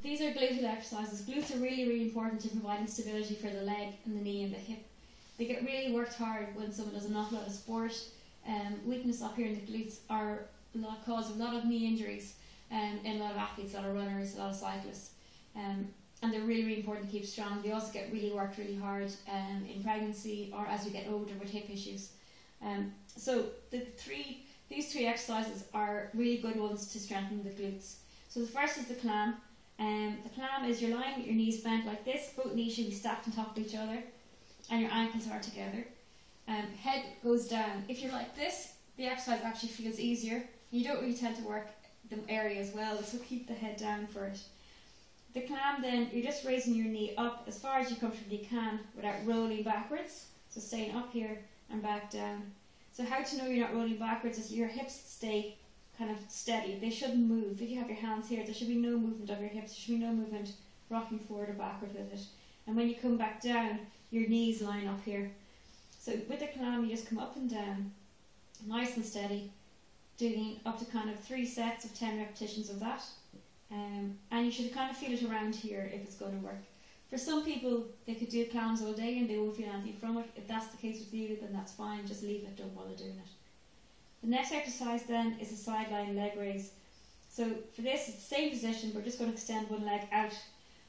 These are gluteal exercises. Glutes are really, really important in providing stability for the leg and the knee and the hip. They get really worked hard when someone does an awful lot of sport. Weakness up here in the glutes are cause a lot of knee injuries in a lot of athletes, a lot of runners, a lot of cyclists. And they're really, really important to keep strong. They also get really worked really hard in pregnancy or as you get older with hip issues. So these three exercises are really good ones to strengthen the glutes. So the first is the clam. The clam is you're lying with your knees bent like this. Both knees should be stacked on top of each other and your ankles are together. Head goes down. If you're like this, the exercise actually feels easier. You don't really tend to work the area as well, so keep the head down for it. The clam then, you're just raising your knee up as far as you comfortably can without rolling backwards. So staying up here and back down. So how to know you're not rolling backwards is your hips stay kind of steady. They shouldn't move. If you have your hands here, there should be no movement of your hips. There should be no movement rocking forward or backward with it. And when you come back down, your knees line up here. So with the clam, you just come up and down, nice and steady, doing up to kind of 3 sets of 10 repetitions of that. And you should kind of feel it around here if it's going to work. For some people, they could do clams all day and they won't feel anything from it. If that's the case with you, then that's fine. Just leave it. Don't bother doing it. The next exercise then is a side lying leg raise. So for this, it's the same position. We're just going to extend one leg out.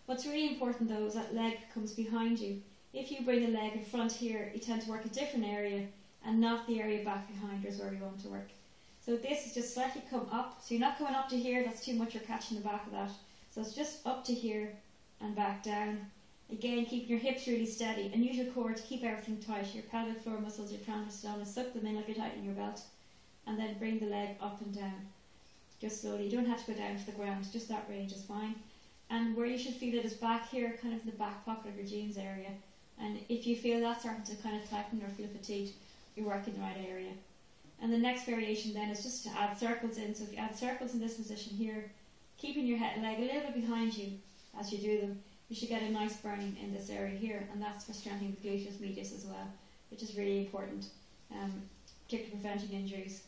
What's really important though is that leg comes behind you. If you bring the leg in front here, you tend to work a different area and not the area back behind is where we want to work. So this is just slightly come up. So you're not coming up to here, that's too much, you're catching the back of that. So it's just up to here and back down. Again, keeping your hips really steady and use your core to keep everything tight. Your pelvic floor muscles, your transverse, suck them in like you're tightening your belt. And then bring the leg up and down. Just slowly. You don't have to go down to the ground, just that range is fine. And where you should feel it is back here, kind of in the back pocket of your jeans area. And if you feel that starting to kind of tighten or feel fatigued, you're working the right area. And the next variation then is just to add circles in. So if you add circles in this position here, keeping your leg a little bit behind you as you do them, you should get a nice burning in this area here, and that's for strengthening the gluteus medius as well, which is really important, particularly preventing injuries.